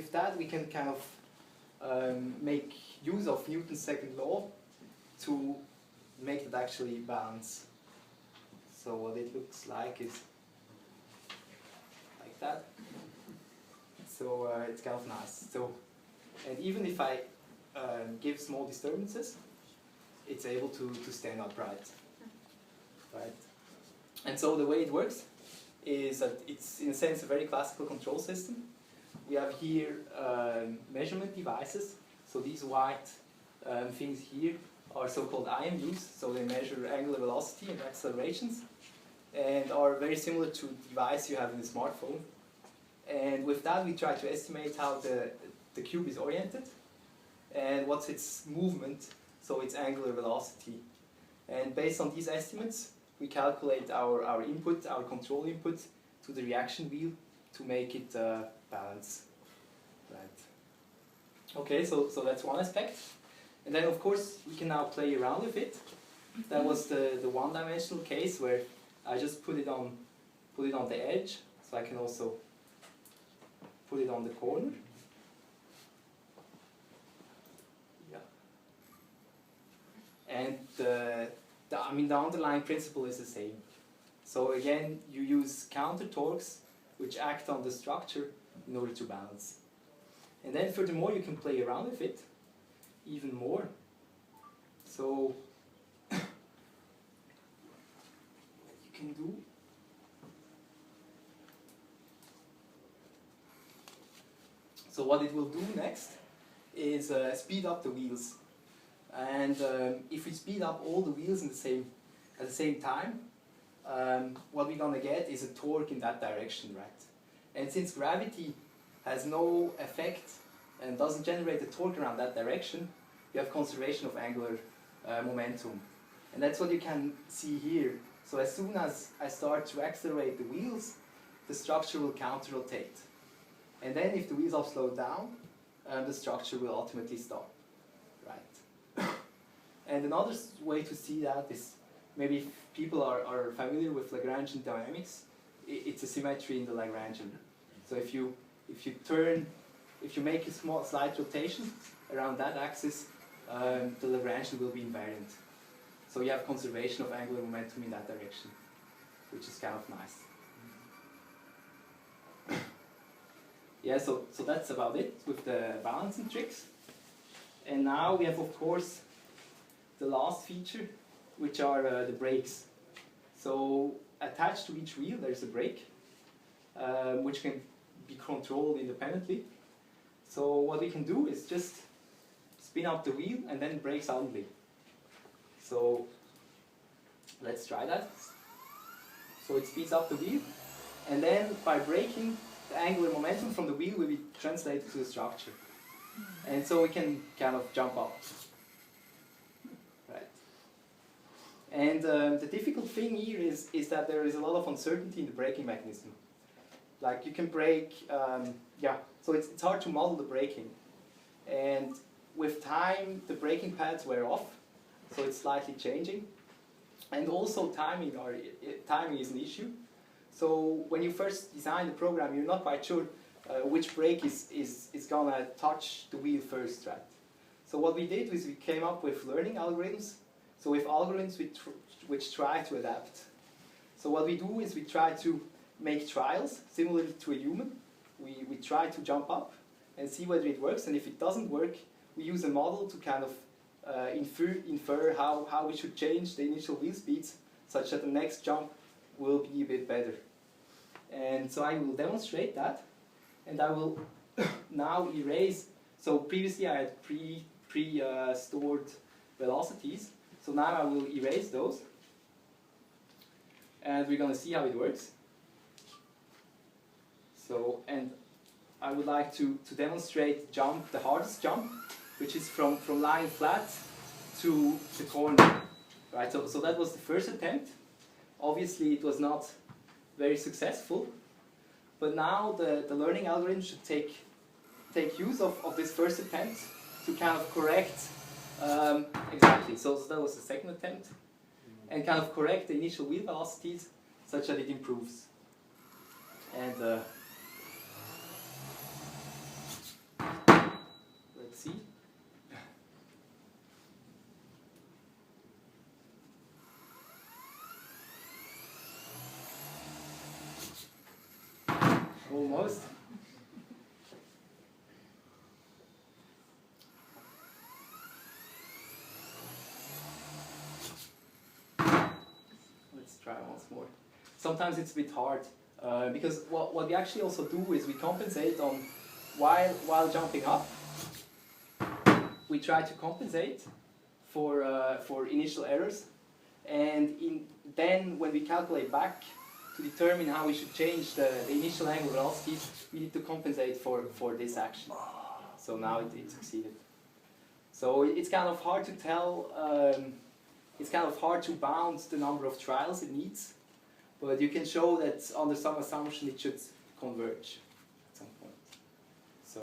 with that we can kind of make use of Newton's second law to make it actually balance. So what it looks like is like that. So it's kind of nice. So, and even if I give small disturbances, it's able to stand upright, right? And so the way it works is that it's in a sense a very classical control system. We have here measurement devices. So these white things here are so-called IMUs. So they measure angular velocity and accelerations, and are very similar to the device you have in a smartphone. And with that, we try to estimate how the cube is oriented and what's its movement, so its angular velocity. And based on these estimates, we calculate our input, our control input, to the reaction wheel to make it balance. Right. Okay, so that's one aspect. And then, of course, we can now play around with it. That was the one-dimensional case where I just put it on the edge, so I can also put it on the corner. Yeah. And I mean the underlying principle is the same. So again, you use counter torques which act on the structure in order to balance. And then furthermore, you can play around with it even more. So what you can do, so what it will do next is speed up the wheels. And if we speed up all the wheels at the same time, what we're going to get is a torque in that direction, right? And since gravity has no effect and doesn't generate a torque around that direction, you have conservation of angular momentum. And that's what you can see here. So as soon as I start to accelerate the wheels, the structure will counter-rotate. And then if the wheels are slowed down, the structure will ultimately stop, right? And another way to see that is, maybe if people are familiar with Lagrangian dynamics, it's a symmetry in the Lagrangian. So if you make a slight rotation around that axis, the Lagrangian will be invariant. So you have conservation of angular momentum in that direction, which is kind of nice. Yeah, so that's about it with the balancing tricks. And now we have, of course, the last feature, which are the brakes. So attached to each wheel there's a brake, which can be controlled independently. So what we can do is just spin up the wheel and then brake suddenly. So let's try that. So it speeds up the wheel, and then by braking, the angular momentum from the wheel will be translated to the structure. And so we can kind of jump up. Right. And the difficult thing here is that there is a lot of uncertainty in the braking mechanism. Like you can brake, so it's hard to model the braking. And with time, the braking pads wear off, so it's slightly changing. And also timing is an issue. So when you first design the program, you're not quite sure which brake is gonna touch the wheel first, right? So what we did was we came up with learning algorithms. So with algorithms which try to adapt. So what we do is we try to make trials similar to a human. We try to jump up and see whether it works, and if it doesn't work, we use a model to kind of infer how we should change the initial wheel speeds such that the next jump will be a bit better. And so I will demonstrate that, and I will now erase. So previously I had stored velocities, so now I will erase those, and we're going to see how it works. So, and I would like to demonstrate the hardest jump, which is from lying flat to the corner. Right, so that was the first attempt. Obviously it was not very successful, but now the learning algorithm should take use of this first attempt to kind of correct, exactly, so that was the second attempt, and kind of correct the initial wheel velocities such that it improves. And see. Almost. Let's try once more. Sometimes it's a bit hard because what we actually also do is we compensate on while jumping up. We try to compensate for initial errors, and then when we calculate back to determine how we should change the initial angular velocity, we need to compensate for this action. So now it succeeded. So it's kind of hard to tell, it's kind of hard to bound the number of trials it needs, but you can show that under some assumption it should converge.